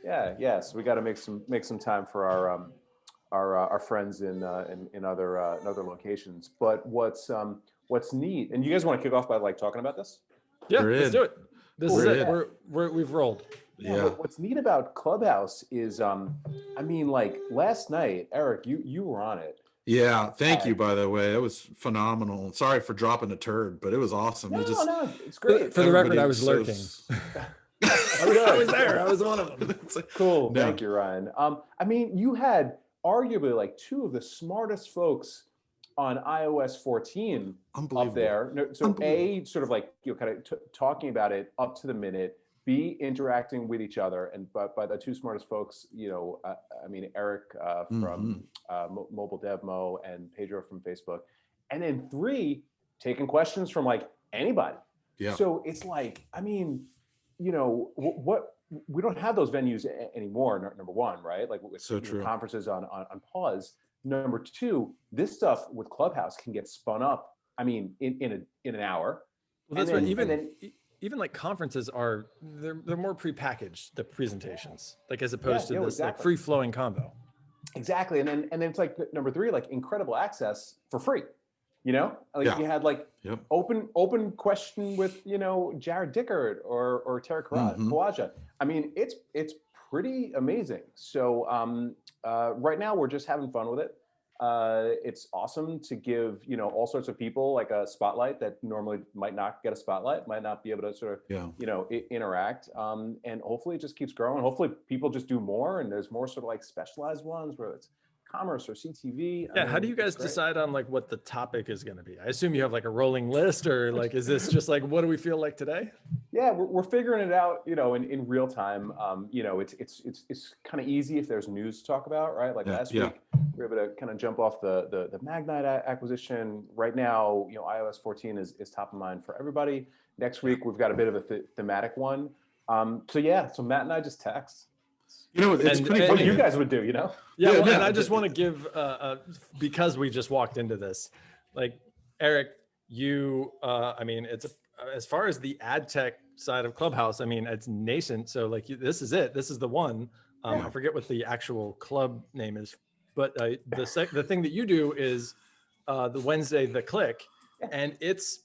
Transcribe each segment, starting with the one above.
Yeah. So we got to make some time for our friends in other locations. But what's neat, and you guys want to kick off by like talking about this? Yeah, let's do it. This is it. We've rolled. Yeah. What's neat about Clubhouse is, I mean, like last night, Eric, you were on it. Yeah, thank you, by the way. It was phenomenal. Sorry for dropping a turd, but it was awesome. No, it's great. For the record, I was lurking. I was there. I was one of them. Like, cool. No. Thank you, Ryan. I mean, you had arguably like two of the smartest folks on iOS 14 up there. So A, sort of like, kind of talking about it up to the minute, B, interacting with each other. And by the two smartest folks, I mean, Eric from Mobile DevMo and Pedro from Facebook. And then 3, taking questions from like anybody. Yeah. So it's like, I mean, what we don't have those venues anymore, number one, right? Like with conferences on pause. Number 2, this stuff with Clubhouse can get spun up, I mean, in an hour. Well, that's right. Even like conferences they're more prepackaged, the presentations, like as opposed to this like free-flowing combo. Exactly. And then it's like number 3, like incredible access for free. Like you had like open question with, Jared Dickert or Tara Kawaja. I mean, it's pretty amazing. So right now we're just having fun with it. It's awesome to give, all sorts of people like a spotlight that normally might not get a spotlight, might not be able to sort of, interact. And hopefully it just keeps growing. Hopefully people just do more, and there's more sort of like specialized ones where it's commerce or CTV. Yeah. How do you guys decide on like what the topic is going to be? I assume you have like a rolling list, or like, is this just like, what do we feel like today? Yeah, we're figuring it out, in real time. It's kind of easy if there's news to talk about, right? Like last week, we were able to kind of jump off the Magnite acquisition. Right now, iOS 14 is top of mind for everybody. Next week, we've got a bit of a thematic one. So Matt and I just text. It's pretty funny. What you guys would do, Yeah, and I just want to give, because we just walked into this, like Eric, I mean, it's as far as the ad tech side of Clubhouse, I mean, it's nascent. So like, this is it. This is the one. I forget what the actual club name is, but the thing that you do is the Wednesday, the click, and it's.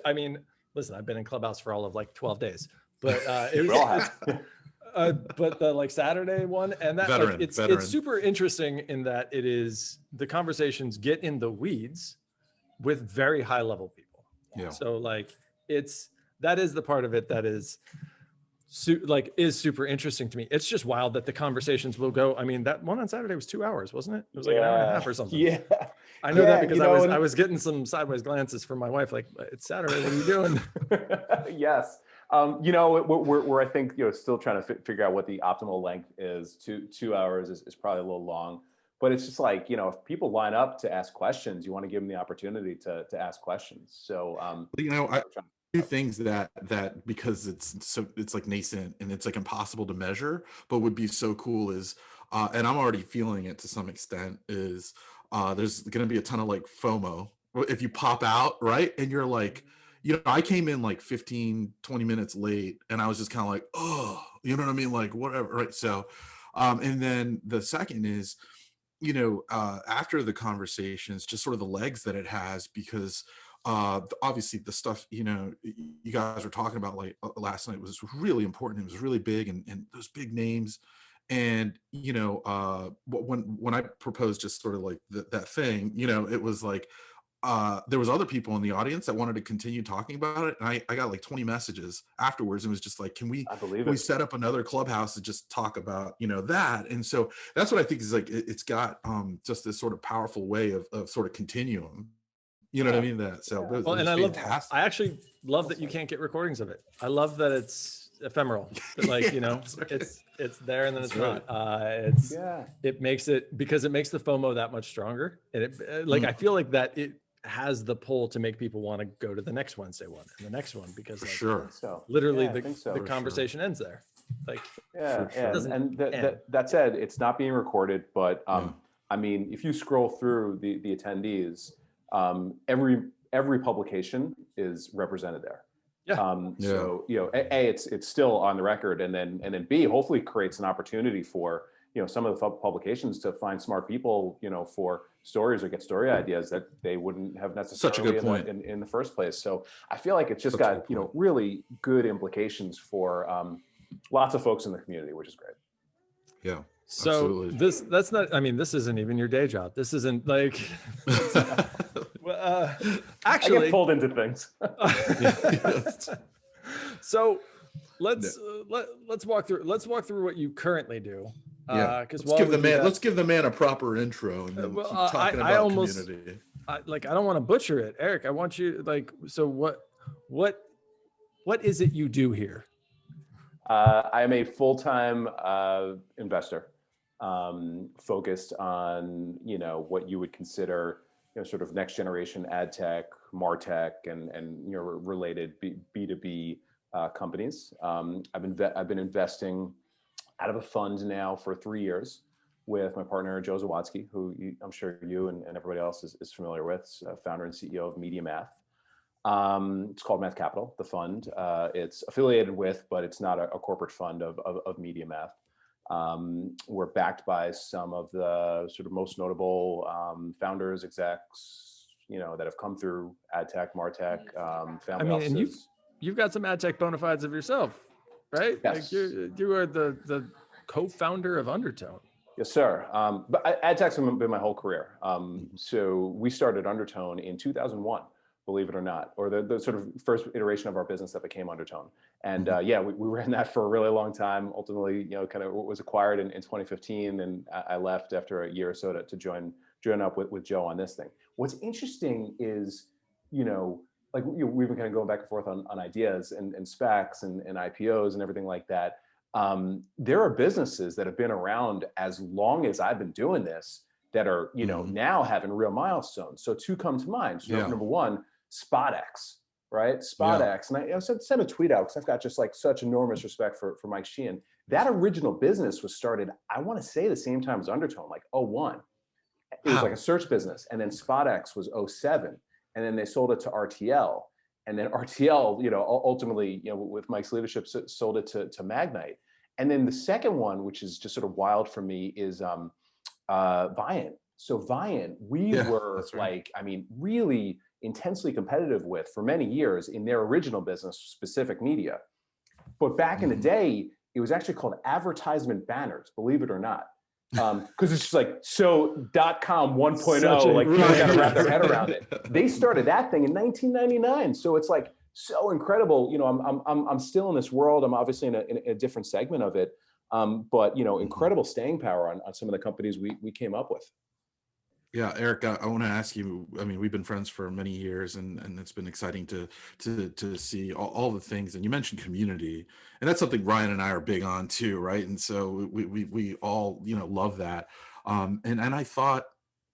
I mean, listen, I've been in Clubhouse for all of like 12 days, but it was. But the like Saturday one, and that it's super interesting in that it is the conversations get in the weeds with very high level people. Yeah. So like that is the part of it that is super interesting to me. It's just wild that the conversations will go. I mean, that one on Saturday was 2 hours, wasn't it? It was like an hour and a half or something. Yeah. I know that because I was getting some sideways glances from my wife, like, it's Saturday, what are you doing? Yes. We're I think, still trying to figure out what the optimal length is. 2 hours is probably a little long, but it's just like, if people line up to ask questions, you want to give them the opportunity to ask questions. So, I do things that because it's like nascent and it's like impossible to measure, but would be so cool is, and I'm already feeling it to some extent, is there's going to be a ton of like FOMO if you pop out, right? And you're like, I came in like 15, 20 minutes late, and I was just kind of like, oh, you know what I mean? Like, whatever, right? So, and then the second is, after the conversations, just sort of the legs that it has, because obviously the stuff, you guys were talking about like last night was really important. It was really big, and those big names. And, when I proposed just sort of like that thing, it was like, there was other people in the audience that wanted to continue talking about it, and I got like 20 messages afterwards, and it was just like, can we set up another Clubhouse to just talk about that? And so that's what I think is like, it's got just this sort of powerful way of sort of continuum, what I mean? That so it was fantastic. I actually love that you can't get recordings of it. I love that it's ephemeral, that like it's there and then it's not. It makes the FOMO that much stronger, and it I feel like that it has the pull to make people want to go to the next Wednesday one and the next one, because literally the conversation ends there. Like, and that said, it's not being recorded, but I mean, if you scroll through the attendees, every publication is represented there. Yeah. So, A, it's still on the record, and then B, hopefully creates an opportunity for, some of the publications to find smart people, for stories or get story ideas that they wouldn't have necessarily Such a good point. in the first place. So I feel like it's just got, really good implications for lots of folks in the community, which is great. Yeah. So absolutely. that's not, I mean, this isn't even your day job. This isn't like, actually, I get pulled into things. So let's walk through what you currently do. Yeah, because let's give the man a proper intro and then keep talking about community. I don't want to butcher it, Eric. I want you so what is it you do here? I am a full-time investor, focused on what you would consider sort of next generation ad tech, martech, and related B2B companies. I've been investing out of a fund now for 3 years with my partner Joe Zawadzki, who I'm sure you and everybody else is familiar with, founder and CEO of Media Math. It's called MathCapital, the fund. It's affiliated with, but it's not a corporate fund of Media Math. We're backed by some of the sort of most notable founders, execs, that have come through ad tech, martech, family offices. And you've got some ad tech bona fides of yourself, right? Yes. Like you are the co-founder of Undertone. Yes, sir. But ad tech's been my whole career. So we started Undertone in 2001. Believe it or not, or the sort of first iteration of our business that became Undertone. And we ran that for a really long time. Ultimately, kind of was acquired in 2015, and I left after a year or so to join up with Joe on this thing. What's interesting is, we've been kind of going back and forth on ideas and specs and IPOs and everything like that. There are businesses that have been around as long as I've been doing this that are, now having real milestones. So two come to mind. So number one, SpotX, right? SpotX. And I sent a tweet out because I've got just like such enormous respect for Mike Sheehan. That original business was started, I want to say the same time as Undertone, like 01. It was like a search business. And then SpotX was 07. And then they sold it to RTL. And then RTL, ultimately, with Mike's leadership, sold it to Magnite. And then the second one, which is just sort of wild for me, is Viant. So Viant, we were really intensely competitive with for many years in their original business, Specific Media. But back in the day, it was actually called advertisement banners, believe it or not. Because it's just like, .com 1.0, like people got to wrap their head around it. They started that thing in 1999. So it's like so incredible. I'm still in this world. I'm obviously in a different segment of it. But incredible staying power on some of the companies we came up with. Yeah, Eric, I want to ask you, I mean, we've been friends for many years, and it's been exciting to see all the things. And you mentioned community, and that's something Ryan and I are big on too, right? And so we all, love that. And I thought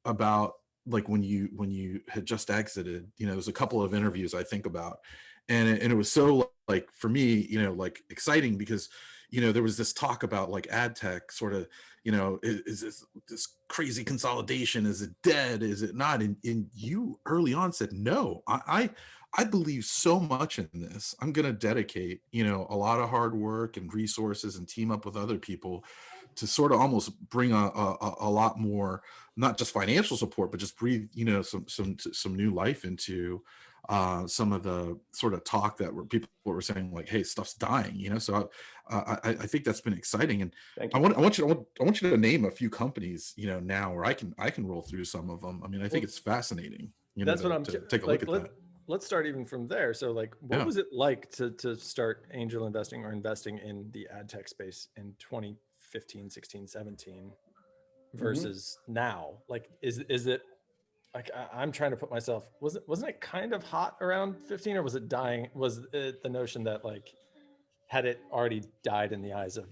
about like when you had just exited, there's a couple of interviews I think about, and it was so like for me, like exciting because there was this talk about like ad tech sort of, is this crazy consolidation? Is it dead? Is it not? And you early on said, no, I believe so much in this. I'm going to dedicate, a lot of hard work and resources and team up with other people to sort of almost bring a lot more, not just financial support, but just breathe, some new life into some of the sort of talk that people were saying like, hey, stuff's dying, so I think that's been exciting. And I want you to name a few companies, now where I can roll through some of them. I mean, I think it's fascinating, that's what I'm to take a look at that. Let's start even from there. So like, what was it like to start angel investing or investing in the ad tech space in 2015, 16, 17 versus now? Like, is it, like, I'm trying to put myself, wasn't it kind of hot around 15, or was it dying? Was it the notion that like, had it already died in the eyes of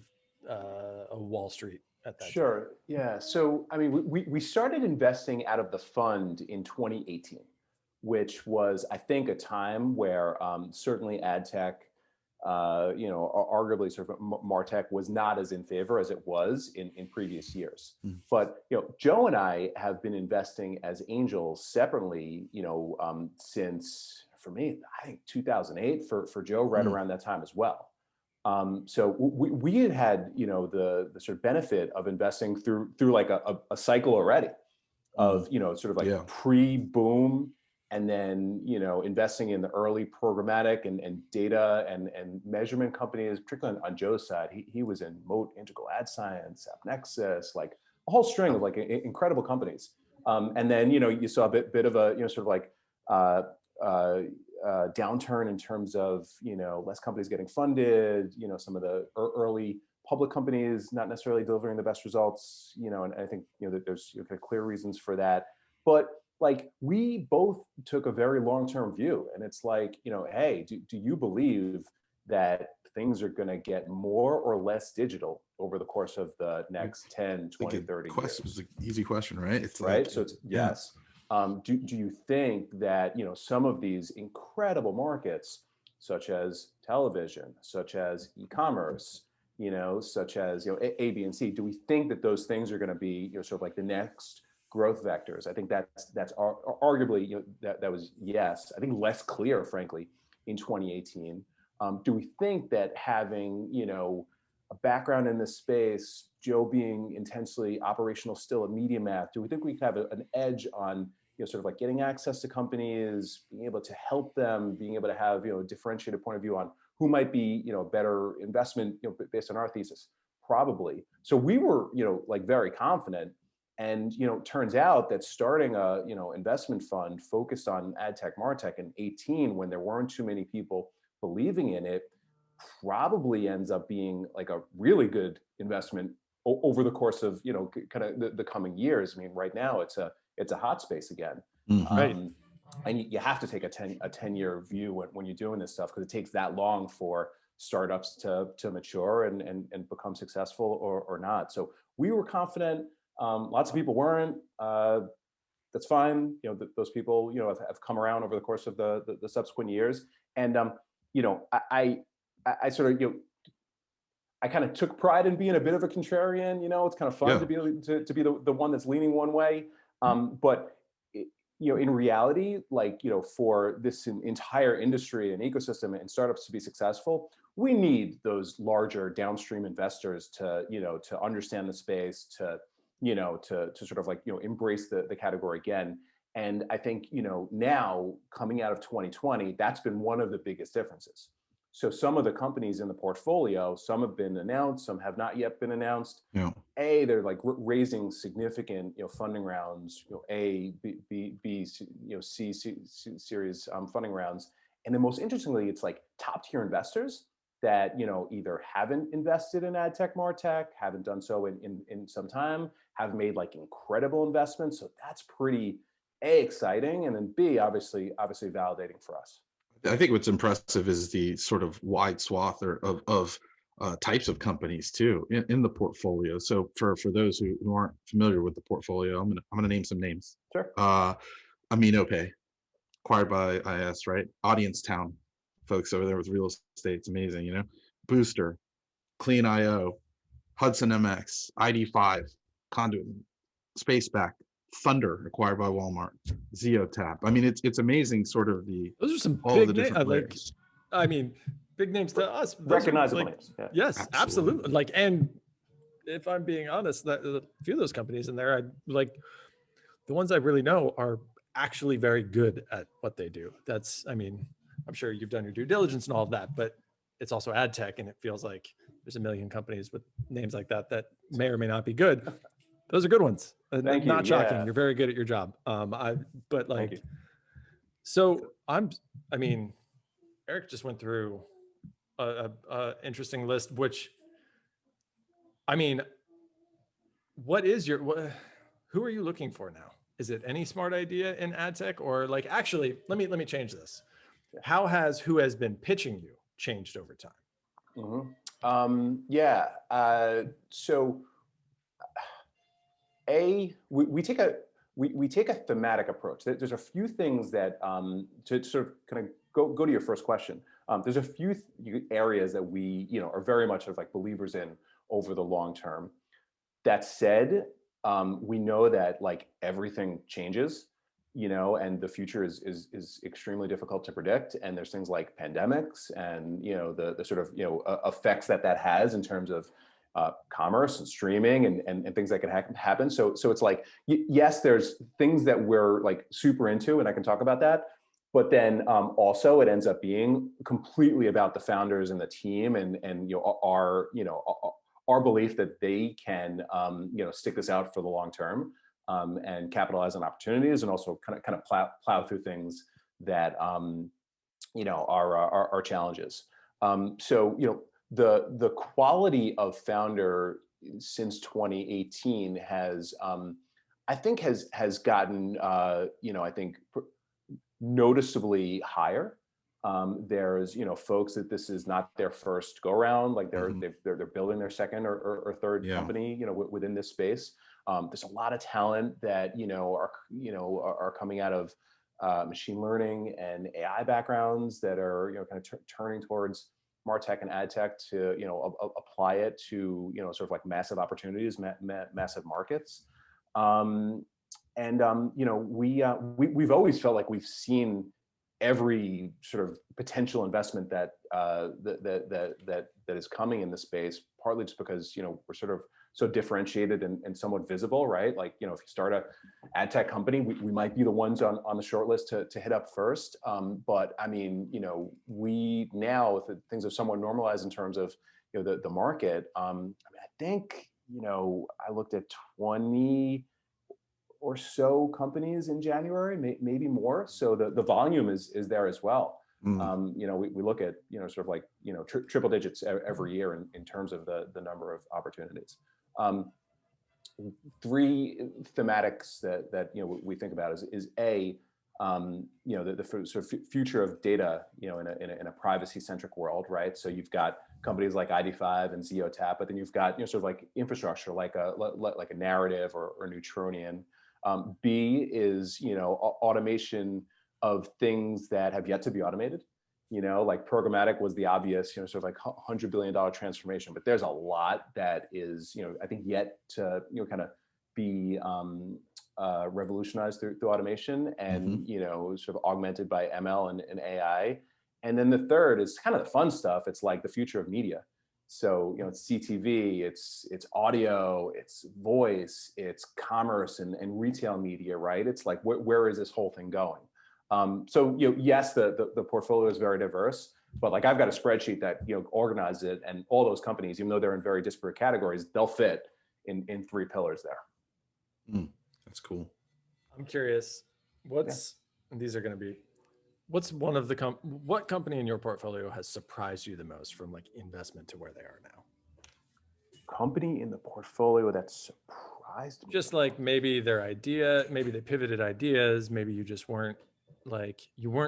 Wall Street at that time? Sure. Yeah. So, I mean, we started investing out of the fund in 2018, which was, I think, a time where certainly ad tech, arguably sort of martech was not as in favor as it was in previous years. But, Joe and I have been investing as angels separately, since, I for me, I think 2008, for Joe, right around that time as well. So we had, you know, the sort of benefit of investing through like a cycle already of, you know, sort of like pre-boom, and then, you know, investing in the early programmatic and data and measurement companies, particularly on Joe's side. He was in Moat, Integral Ad Science, AppNexus, like a whole string of like incredible companies. And then, you know, you saw a bit of a, you know, sort of like downturn in terms of, you know, less companies getting funded, you know, some of the early public companies not necessarily delivering the best results, you know, and I think, you know, that there's, you know, kind of clear reasons for that. But like, we both took a very long-term view, and it's like, you know, hey, do you believe that things are going to get more or less digital over the course of the next 10, 20, 30 years? It's an easy question, right? It's right. Like, so it's yes. Do you think that, you know, some of these incredible markets, such as television, such as e-commerce, you know, such as, you know, A, B, and C, do we think that those things are going to be, you know, sort of like the next growth vectors? I think that's arguably, you know, that was yes. I think less clear, frankly, in 2018. Do we think that having, you know, a background in this space, Joe being intensely operational still at Media Math, do we think we could have an edge on, you know, sort of like getting access to companies, being able to help them, being able to have, you know, a differentiated point of view on who might be, you know, better investment, you know, based on our thesis? Probably. So we were, you know, like very confident. And, you know, turns out that starting a, you know, investment fund focused on ad tech, martech in 18, when there weren't too many people believing in it, probably ends up being like a really good investment over the course of, you know, kind of the coming years. I mean, right now it's a hot space again. Right. And you have to take a 10-year view when you're doing this stuff, because it takes that long for startups to mature and become successful or not. So we were confident. Lots of people weren't. That's fine. You know, those people, you know, have come around over the course of the subsequent years. And you know, I sort of, you know, I kind of took pride in being a bit of a contrarian. You know, it's kind of fun to be the one that's leaning one way. But you know, in reality, like, you know, for this entire industry and ecosystem and startups to be successful, we need those larger downstream investors to, you know, to understand the space, to, you know, to sort of like, you know, embrace the category again. And I think, you know, now coming out of 2020, that's been one of the biggest differences. So some of the companies in the portfolio, some have been announced, some have not yet been announced. Yeah. They're like raising significant, you know, funding rounds, you know, A, B, you know, C series funding rounds. And then most interestingly, it's like top tier investors that, you know, either haven't invested in ad tech, martech, haven't done so in some time, have made like incredible investments. So that's pretty A, exciting, and then B, obviously validating for us. I think what's impressive is the sort of wide swath of types of companies too in the portfolio. So for those who aren't familiar with the portfolio, I'm gonna name some names. Sure. AminoPay, acquired by IS, right? Audience Town, folks over there with real estate, it's amazing, you know. Booster, Clean.io, Hudson MX, ID5, Conduit, Spaceback, Thunder, acquired by Walmart, Zeotap. I mean, it's amazing, sort of those are some all big the different names. layers. Like, I mean, big names to us. Recognizable like, names. Yeah. Yes, absolutely. Like, and if I'm being honest, that a few of those companies in there, I like the ones I really know are actually very good at what they do. That's, I mean, I'm sure you've done your due diligence and all of that, but it's also ad tech, and it feels like there's a million companies with names like that may or may not be good. Those are good ones. Thank you. Not shocking. Yeah. You're very good at your job. But like, so I mean, Eric just went through a interesting list, which, I mean, who are you looking for now? Is it any smart idea in ad tech, or like, actually, let me change this. How has who has been pitching you changed over time? So we take a thematic approach. There's a few things that to sort of kind of go to your first question. There's a few areas that we, you know, are very much of like believers in over the long term. That said, we know that like everything changes. and the future is extremely difficult to predict. And there's things like pandemics and, the sort of, effects that has in terms of commerce and streaming and things that could happen. So it's like, yes, there's things that we're like super into, and I can talk about that. But then also it ends up being completely about the founders and the team and our belief that they can, stick this out for the long term. And capitalize on opportunities, and also kind of plow through things that are challenges. So the quality of founder since 2018 has I think has gotten I think noticeably higher. There's folks that this is not their first go around, like they're building their second or third company within this space. There's a lot of talent that are coming out of machine learning and AI backgrounds that are kind of turning towards MarTech and AdTech to apply it to sort of like massive opportunities, massive markets. We've always felt like we've seen every sort of potential investment that is coming in the space, partly just because we're sort of so differentiated and somewhat visible, right? Like if you start a ad tech company, we might be the ones on the short list to hit up first. But I mean, we now, if things have somewhat normalized in terms of the market, I mean, I think I looked at 20 or so companies in January, maybe more. So the volume is there as well. We look at sort of like triple digits every year in terms of the number of opportunities. Three thematics that we think about is a the sort of future of data in a privacy centric world, right? So you've got companies like ID5 and ZeoTap, but then you've got sort of like infrastructure like a Narrative or Neutronian. B is automation of things that have yet to be automated. Like programmatic was the obvious sort of like $100 billion transformation, but there's a lot that is I think yet to kind of be revolutionized through automation and sort of augmented by ML and AI. And then the third is kind of the fun stuff. It's like the future of media. So it's CTV, it's audio, it's voice, it's commerce and retail media, right? It's like where is this whole thing going? So yes, the portfolio is very diverse, but like I've got a spreadsheet that organizes it, and all those companies, even though they're in very disparate categories, they'll fit in three pillars there. That's cool. I'm curious, and these are going to be, what's one of the what company in your portfolio has surprised you the most from like investment to where they are now? Company in the portfolio that surprised me. Just like maybe their idea, maybe they pivoted ideas, maybe you just weren't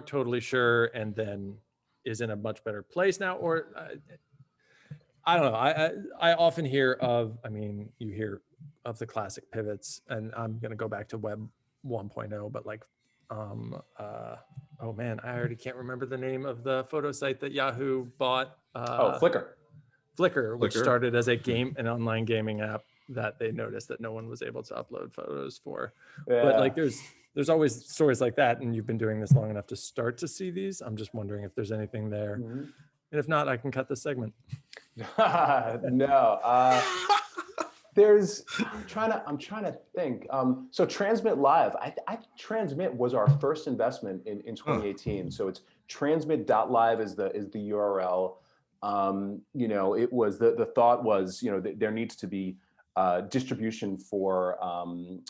totally sure and then is in a much better place now, or I don't know. I often hear of, you hear of the classic pivots, and I'm going to go back to Web 1.0, but like, oh man, I already can't remember the name of the photo site that Yahoo bought. Flickr, which started as an online gaming app that they noticed that no one was able to upload photos for. Yeah. But like there's always stories like that, and you've been doing this long enough to start to see these. I'm just wondering if there's anything there. And if not, I can cut this segment. No. I'm trying to think. So Transmit Live, I Transmit was our first investment in 2018. So it's transmit.live is the URL. It was the thought was, there needs to be distribution for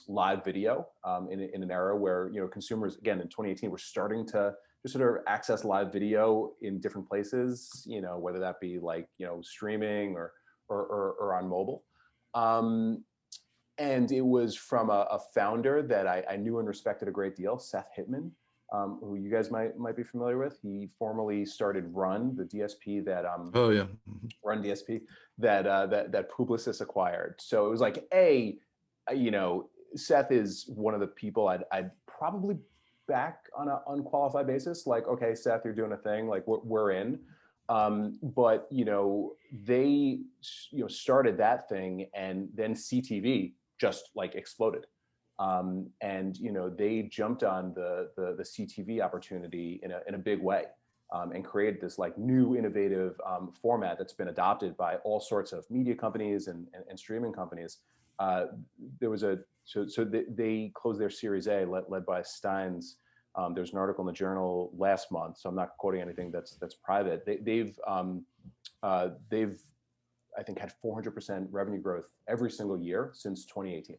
live video in an era where consumers, again in 2018, were starting to just sort of access live video in different places, whether that be like streaming or on mobile. And it was from a founder that I knew and respected a great deal, Seth Hitman, who you guys might be familiar with. He formerly started Run, the DSP that Run DSP that Publicis acquired. So it was like Seth is one of the people I'd probably back on an unqualified basis. Like, okay, Seth, you're doing a thing. Like we're in. But they started that thing, and then CTV just like exploded. And they jumped on the CTV opportunity in a big way, and created this like new innovative format that's been adopted by all sorts of media companies and streaming companies. There was they closed their Series A, led by Steins. There's an article in the Journal last month, so I'm not quoting anything that's private. They've I think had 400% revenue growth every single year since 2018.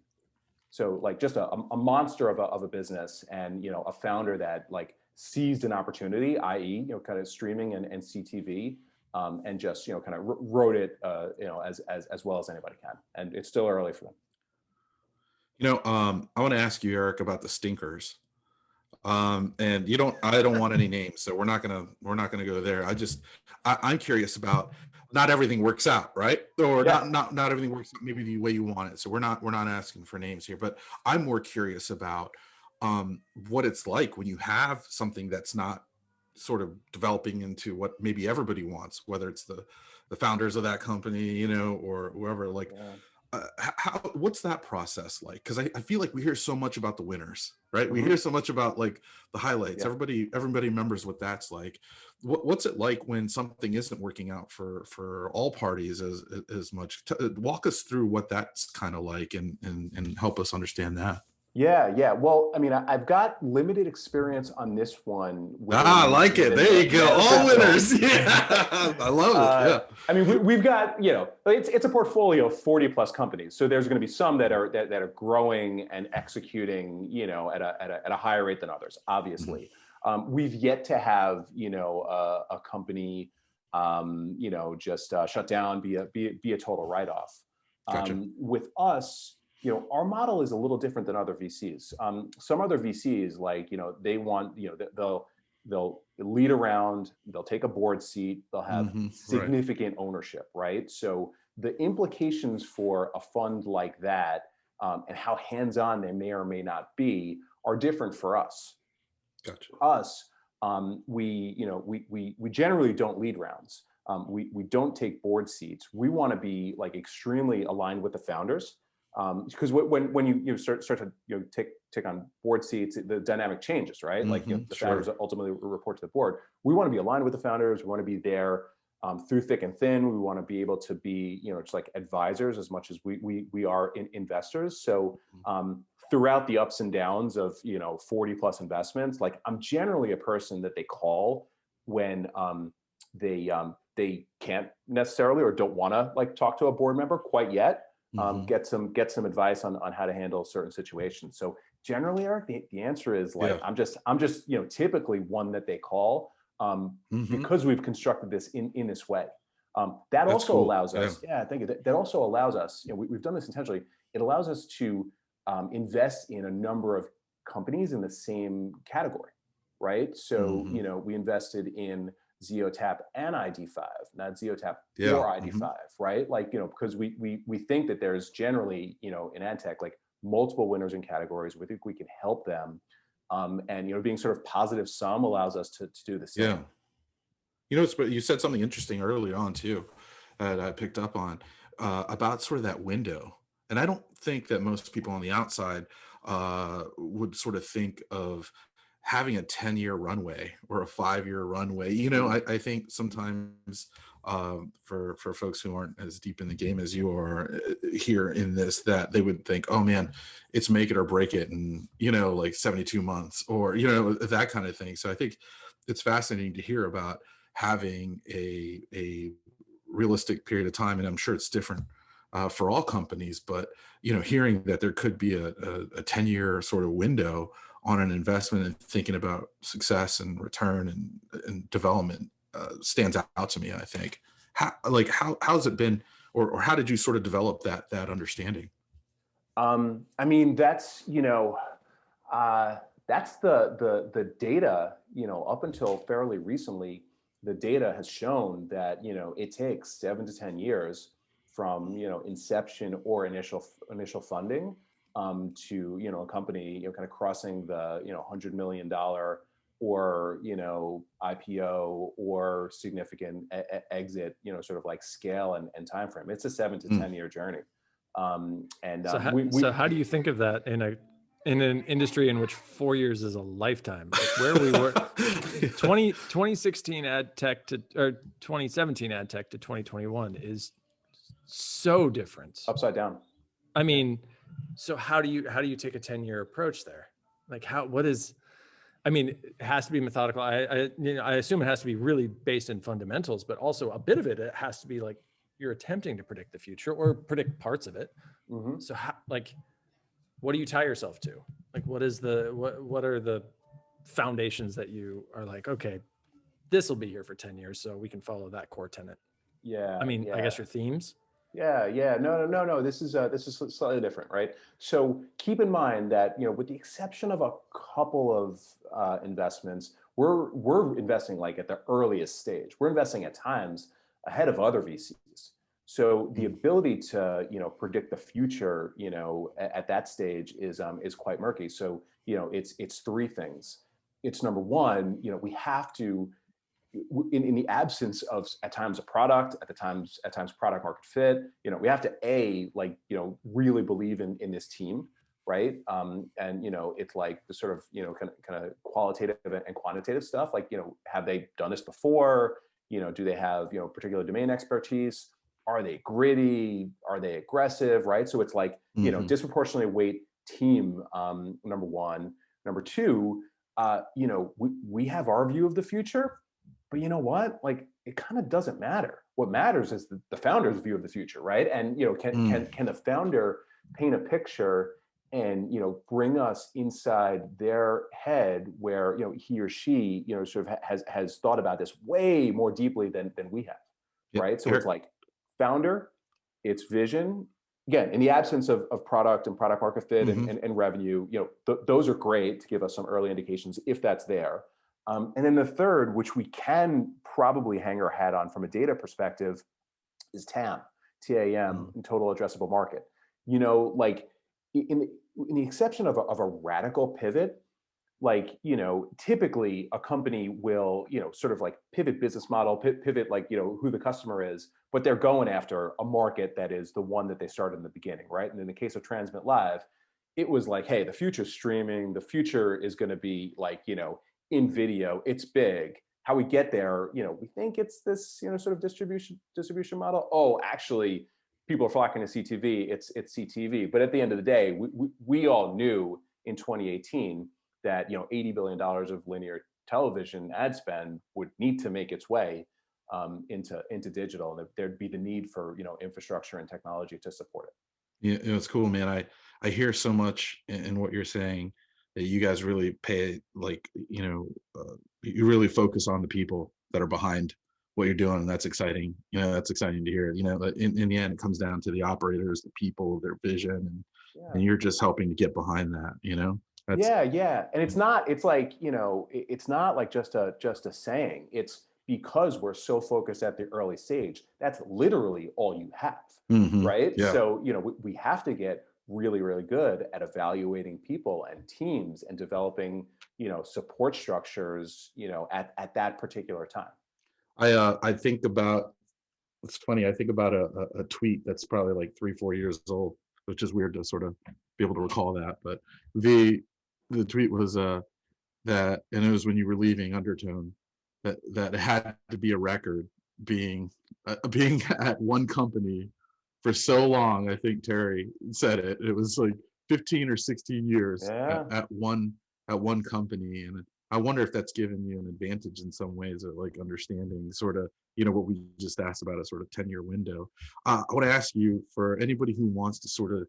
So like just a monster of a business, and a founder that like seized an opportunity, i.e. kind of streaming and CTV, and just kind of wrote it as well as anybody can. And it's still early for them. I want to ask you, Eric, about the stinkers. And I don't want any names, so we're not gonna go there. I'm curious about, not everything works out, right? Or yeah. not everything works out maybe the way you want it. So we're not asking for names here, but I'm more curious about what it's like when you have something that's not sort of developing into what maybe everybody wants, whether it's the founders of that company, or whoever. Like, yeah. What's that process like? Because I feel like we hear so much about the winners, right? Mm-hmm. We hear so much about like the highlights. Yeah. Everybody remembers what that's like. What's it like when something isn't working out for all parties as much? Walk us through what that's kind of like, and help us understand that. Yeah. Well, I mean, I've got limited experience on this one. I like it. There you go. All winners. Yeah, I love it. Yeah. I mean, we've got, it's a portfolio of 40 plus companies. So there's going to be some that are growing and executing, at a higher rate than others, obviously. Mm-hmm. We've yet to have, a company, just shut down, be a total write-off. Gotcha. With us, our model is a little different than other VCs. Some other VCs, like, they want, they'll lead around, they'll take a board seat, they'll have significant ownership, right? So the implications for a fund like that, and how hands-on they may or may not be, are different for us. Gotcha. For us, we generally don't lead rounds. We don't take board seats. We want to be like extremely aligned with the founders. Because when you start to take on board seats, the dynamic changes, right? Mm-hmm, like the founders ultimately report to the board. We want to be aligned with the founders. We want to be there through thick and thin. We want to be able to be just like advisors as much as we are investors. So throughout the ups and downs of 40 plus investments, like I'm generally a person that they call when they can't necessarily or don't want to like talk to a board member quite yet. Get some advice on how to handle certain situations. So generally, Eric, the answer is like, yeah. I'm just typically one that they call because we've constructed this in this way. That also cool. allows us, thank you. That also allows us, we've done this intentionally. It allows us to invest in a number of companies in the same category, right? So we invested in ZeoTap and ID5, not ZeoTap or ID5, right? Like, because we think that there's generally, in AdTech, like multiple winners in categories. We think we can help them. And, being sort of positive sum allows us to do the same. Yeah. You said something interesting early on too, that I picked up on, about sort of that window. And I don't think that most people on the outside would sort of think of having a 10-year runway or a 5-year runway. I think sometimes for folks who aren't as deep in the game as you are here in this, that they would think, oh man, it's make it or break it in, like 72 months or, that kind of thing. So I think it's fascinating to hear about having a realistic period of time. And I'm sure it's different for all companies, but, hearing that there could be a 10-year sort of window on an investment and thinking about success and return and development stands out to me. I think how's it been, or how did you sort of develop that understanding? I mean, that's that's the data. Up until fairly recently, the data has shown that it takes 7 to 10 years from inception or initial funding to a company kind of crossing the $100 million or IPO or significant exit sort of like scale and time frame. It's a 7 to 10 year journey. So how do you think of that in a in an industry in which 4 years is a lifetime. Like where we were 2016 ad tech to, or 2017 ad tech to 2021 is so different. Upside down. I mean, so how do you take a 10-year approach there? Like what is, I mean, it has to be methodical. I assume it has to be really based in fundamentals, but also a bit of it has to be like you're attempting to predict the future or predict parts of it. Mm-hmm. So what do you tie yourself to? Like, what are the foundations that you are like, okay, this will be here for 10 years, so we can follow that core tenet? Yeah. I mean, I guess your themes. Yeah. No. This is slightly different, right? So keep in mind that, with the exception of a couple of investments, we're investing like at the earliest stage. We're investing at times ahead of other VCs. So the ability to, predict the future, at that stage is quite murky. So, it's three things. It's number one, we have to, in the absence of at times a product, at times product market fit, we have to really believe in this team, right? And it's like the sort of kind of qualitative and quantitative stuff. Like, have they done this before? Do they have particular domain expertise? Are they gritty? Are they aggressive? Right? So it's like disproportionately weight team. Number one. Number two, we have our view of the future. But you know what? Like, it kind of doesn't matter. What matters is the founder's view of the future, right? And can the founder paint a picture and bring us inside their head where he or she sort of has thought about this way more deeply than we have, right? So it's like founder, it's vision. Again, in the absence of product and product market fit and revenue, those are great to give us some early indications if that's there. And then the third, which we can probably hang our hat on from a data perspective, is TAM, TAM, total addressable market. Like in the exception of a radical pivot, like, typically a company will, sort of like pivot business model, pivot like, who the customer is, but they're going after a market that is the one that they started in the beginning, right? And in the case of Transmit Live, it was like, hey, the future's streaming, the future is going to be like, in video, it's big. How we get there, we think it's this, sort of distribution model. Oh, actually, people are flocking to CTV. It's CTV. But at the end of the day, we all knew in 2018 that $80 billion of linear television ad spend would need to make its way into digital, and there'd be the need for infrastructure and technology to support it. Yeah, it's cool, man. I hear so much in what you're saying that you guys really pay, like, you really focus on the people that are behind what you're doing, and that's exciting. That's exciting to hear. In the end, it comes down to the operators, the people, their vision, and you're just helping to get behind that. Yeah, and it's not like just a saying. It's because we're so focused at the early stage. That's literally all you have, right? Yeah. So we have to get really, really good at evaluating people and teams and developing, support structures, at that particular time. I think about, it's funny, I think about a tweet that's probably like 3-4 years old, which is weird to sort of be able to recall that. But the tweet was that, and it was when you were leaving Undertone, that it had to be a record being at one company for so long. I think Terry said it. It was like 15 or 16 years at one company, and I wonder if that's given you an advantage in some ways, of like understanding sort of what we just asked about, a sort of 10-year window. I want to ask you, for anybody who wants to sort of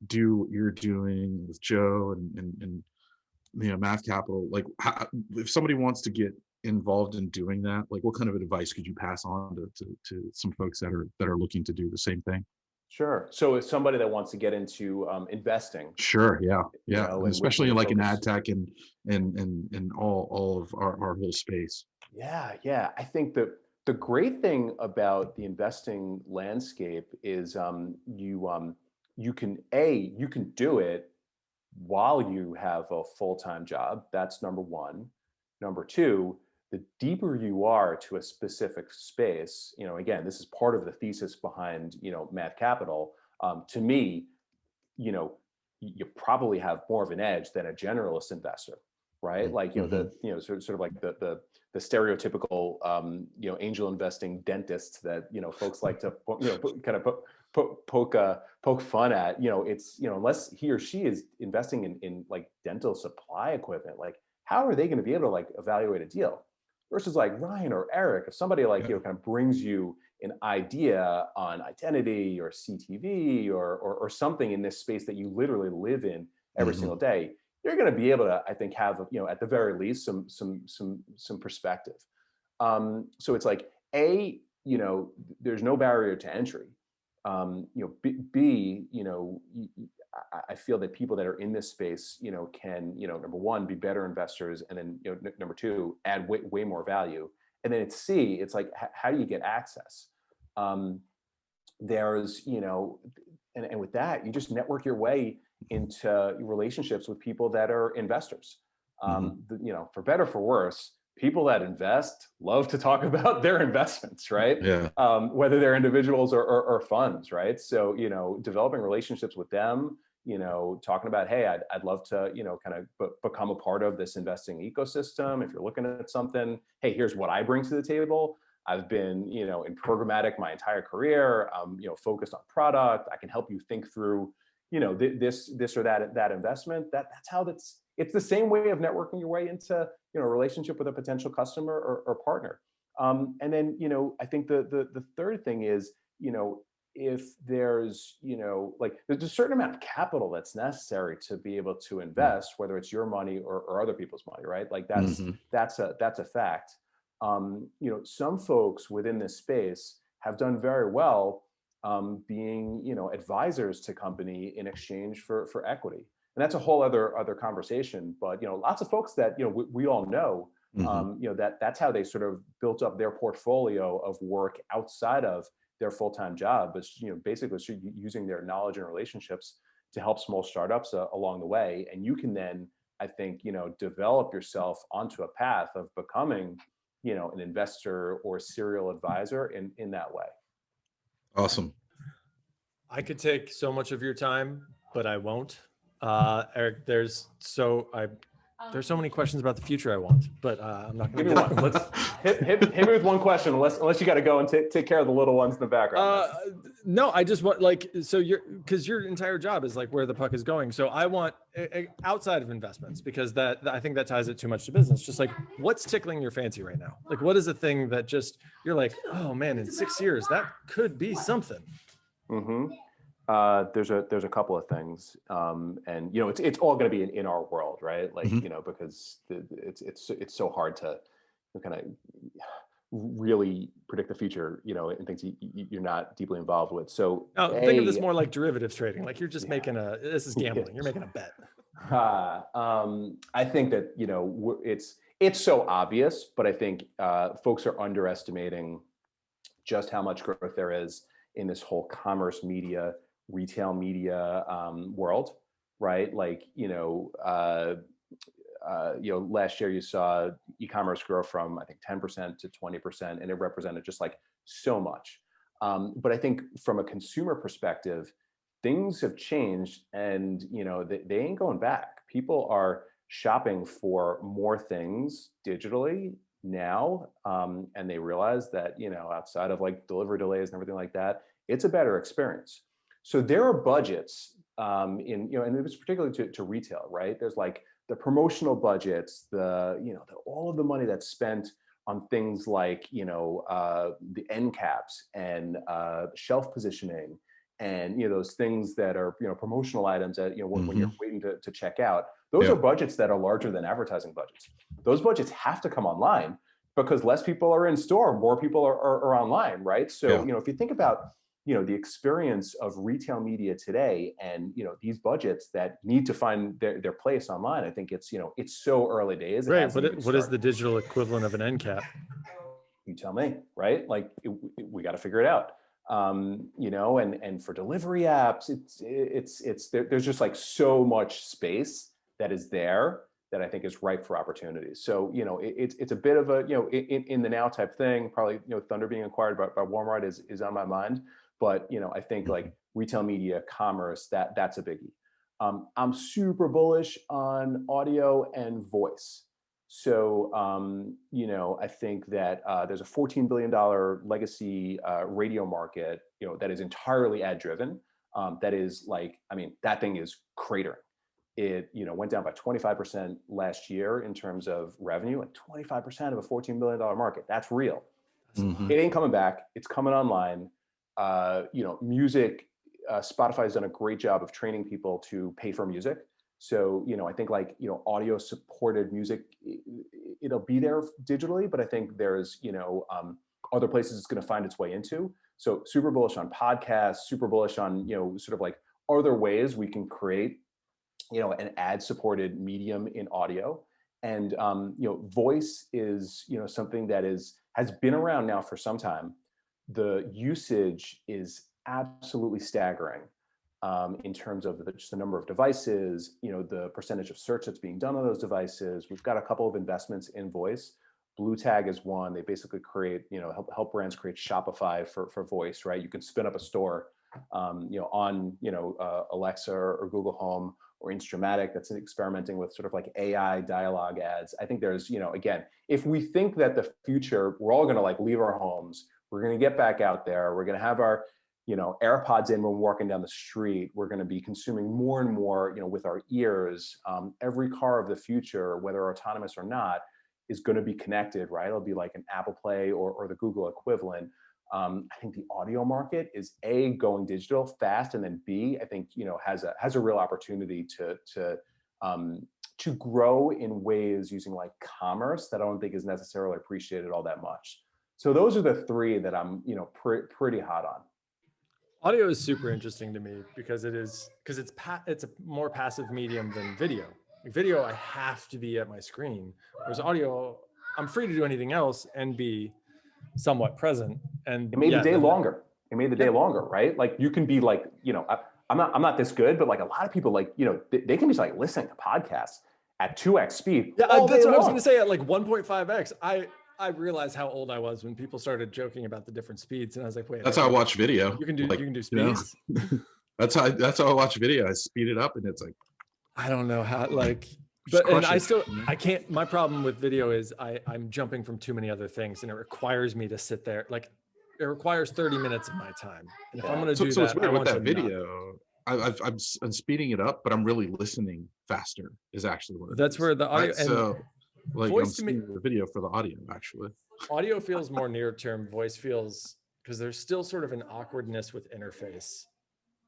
do what you're doing with Joe and MathCapital, like if somebody wants to get involved in doing that, like what kind of advice could you pass on to some folks that are looking to do the same thing? Sure. So it's somebody that wants to get into investing. Sure. Yeah. And especially like in ad tech and all of our whole space. Yeah. I think that the great thing about the investing landscape is you can do it while you have a full-time job. That's number one. Number two, the deeper you are to a specific space, again, this is part of the thesis behind, MathCapital. To me, you probably have more of an edge than a generalist investor, right? Like, sort of like the stereotypical, angel investing dentist that, folks like to, poke fun at, it's, unless he or she is investing in like dental supply equipment, like how are they going to be able to like evaluate a deal versus like Ryan or Eric, if somebody like, kind of brings you an idea on identity or CTV or something in this space that you literally live in every single day, you're going to be able to, I think, have, at the very least, some perspective. So it's like, A, there's no barrier to entry. B, I feel that people that are in this space, can, number one, be better investors, and then, number two, add way more value. And then it's C, it's like, how do you get access? There's, and with that, you just network your way into relationships with people that are investors. For better or for worse, people that invest love to talk about their investments, right? Yeah. Whether they're individuals or funds, right? So, developing relationships with them, talking about, hey, I'd love to, kind of become a part of this investing ecosystem. If you're looking at something, hey, here's what I bring to the table. I've been, in programmatic my entire career. Focused on product. I can help you think through, this or that investment. That's how it's the same way of networking your way into, a relationship with a potential customer or partner. And then, I think the third thing is, if there's, like there's a certain amount of capital that's necessary to be able to invest, whether it's your money or other people's money, right? Like that's a fact. Some folks within this space have done very well being, advisors to company in exchange for equity. And that's a whole other conversation. But, lots of folks that, we all know, that's how they sort of built up their portfolio of work outside of their full-time job, but, basically using their knowledge and relationships to help small startups along the way. And you can then, I think, develop yourself onto a path of becoming, an investor or serial advisor in that way. Awesome. I could take so much of your time, but I won't. Eric, there's so many questions about the future I want, but I'm not going to give me one. Let's hit me with one question, unless you got to go and take care of the little ones in the background. No, I just want because your entire job is like where the puck is going. So I want outside of investments, because I think that ties it too much to business. Just like, what's tickling your fancy right now? Like, what is a thing that just you're like, oh man, in 6 years that could be something. There's a couple of things, and it's all going to be in our world, right? Like because it's so hard to kind of really predict the future, and things you're not deeply involved with. So think of this more like derivatives trading. Like you're just making this is gambling. You're making a bet. I think that it's so obvious, but I think folks are underestimating just how much growth there is in this whole commerce media, retail media world, right? Like, last year you saw e-commerce grow from, I think, 10% to 20%, and it represented just like so much. But I think from a consumer perspective, things have changed, and they ain't going back. People are shopping for more things digitally now, and they realize that outside of like delivery delays and everything like that, it's a better experience. So there are budgets and it was particularly to retail, right? There's like the promotional budgets, all of the money that's spent on things like the end caps and shelf positioning, and those things that are promotional items that when you're waiting to check out. Those are budgets that are larger than advertising budgets. Those budgets have to come online because less people are in store, more people are online, right? So if you think about the experience of retail media today, and these budgets that need to find their place online, I think it's so early days. Right. What is the digital equivalent of an end cap? You tell me, right? Like we got to figure it out. And for delivery apps, there's just like so much space that is there that I think is ripe for opportunities. So it's a bit of a in the now type thing. Probably Thunder being acquired by Walmart is on my mind. But I think like retail media, commerce, that's a biggie. I'm super bullish on audio and voice. So, I think that there's a $14 billion legacy radio market, that is entirely ad driven. That is that thing is cratering. It, went down by 25% last year in terms of revenue, and 25% of a $14 billion market. That's real. Mm-hmm. It ain't coming back. It's coming online. Music, Spotify has done a great job of training people to pay for music. So, I think audio supported music, it'll be there digitally, but I think there's, other places it's going to find its way into. So super bullish on podcasts, super bullish on, sort of like other ways we can create, an ad supported medium in audio. And, voice is, something that has been around now for some time. The usage is absolutely staggering. In terms of just the number of devices, the percentage of search that's being done on those devices. We've got a couple of investments in voice. Blue Tag is one. They basically create, help brands create Shopify for voice, right? You can spin up a store, on, Alexa or Google Home or Instramatic that's experimenting with sort of like AI dialogue ads. I think there's, again, if we think that the future, we're all going to leave our homes, we're going to get back out there, we're going to have our AirPods in when we're walking down the street. We're going to be consuming more and more, with our ears. Every car of the future, whether autonomous or not, is going to be connected, right? It'll be like an Apple Play or the Google equivalent. I think the audio market is A, going digital fast, and then B, I think has a real opportunity to grow in ways using like commerce that I don't think is necessarily appreciated all that much. So those are the three that I'm pretty hot on. Audio is super interesting to me because it's a more passive medium than video. Video, I have to be at my screen, whereas audio, I'm free to do anything else and be somewhat present. And it made the day longer. It made the day longer, right? Like you can be like, I'm not this good, but like a lot of people they can be like listening to podcasts at 2x speed. Yeah, that's what I was going to say. At like 1.5x, I realized how old I was when people started joking about the different speeds, and I was like, "Wait." That's how I watch video. You can do speeds. That's how I watch video. I speed it up, and it's like, I don't know how. I can't. My problem with video is I'm jumping from too many other things, and it requires me to sit there. Like, it requires 30 minutes of my time, and if I'm going to do that, it's weird with that video. I'm speeding it up, but I'm really listening faster. Is actually what it is. Where the audio. Right? So, I'm seeing the video for the audio actually. Audio feels more near term. Voice feels, because there's still sort of an awkwardness with interface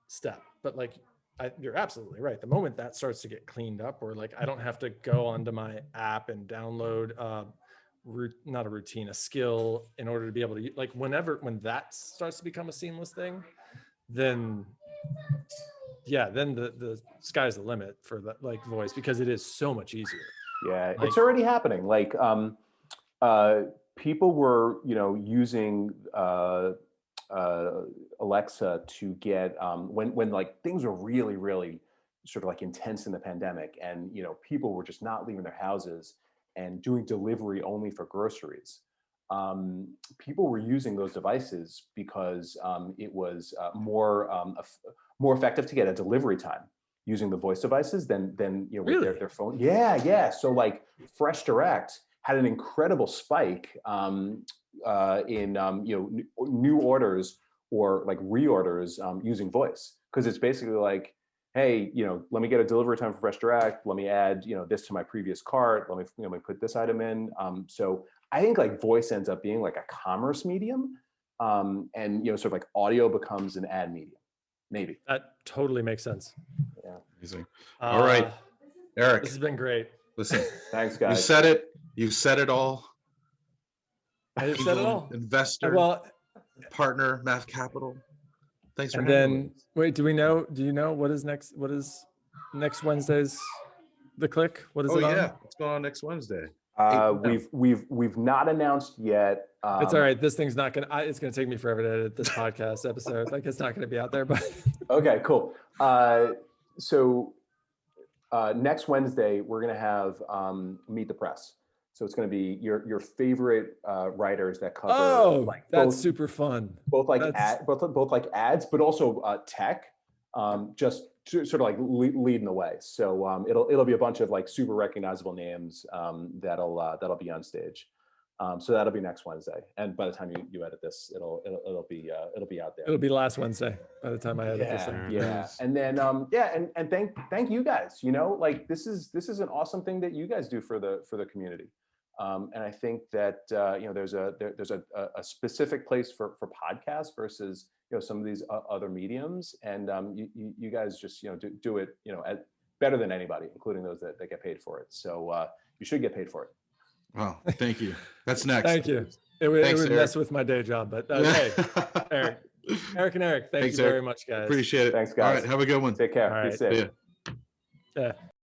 step, but you're absolutely right. The moment that starts to get cleaned up, or I don't have to go onto my app and download a skill in order to be able to when that starts to become a seamless thing, then the sky's the limit for voice, because it is so much easier. Yeah, it's already happening. People were, using Alexa to get when things were really, really sort of intense in the pandemic, and people were just not leaving their houses and doing delivery only for groceries. People were using those devices because it was more effective to get a delivery time using the voice devices than really? with their phone. Yeah. So Fresh Direct had an incredible spike in new orders or reorders using voice, because it's basically hey, let me get a delivery time for Fresh Direct. Let me add this to my previous cart. Let me put this item in. So I think voice ends up being a commerce medium, and sort of audio becomes an ad medium. Maybe that totally makes sense. Yeah. Amazing. All right, Eric. This has been great. Listen, thanks, guys. You said it all. I said it all. Investor, partner, MathCapital. Thanks for having me. Wait, do you know what is next? What is next Wednesday's The Click? What is it on? Yeah, it's going on next Wednesday. We've not announced yet. It's all right. This thing's not gonna. It's gonna take me forever to edit this podcast episode. It's not gonna be out there. But okay, cool. So next Wednesday we're gonna have Meet the Press. So it's going to be your favorite writers that cover. Oh, that's super fun. Both ads, but also tech. just to sort of like leading the way. So it'll be a bunch of like super recognizable names that'll be on stage. So that'll be next Wednesday, and by the time you edit this, it'll be out there. It'll be last Wednesday by the time I edit this thing. Yeah, and then and thank you guys. You know, like this is an awesome thing that you guys do for the community, and I think that there's a specific place for podcasts versus some of these other mediums, and you guys just do it better than anybody, including those that get paid for it. So you should get paid for it. Wow, thank you. That's next. Thank you. It would mess with my day job, but hey, Eric and Eric, thanks you very much, guys. Appreciate it. Thanks, guys. All right, have a good one. Take care. All right. Be safe. Yeah.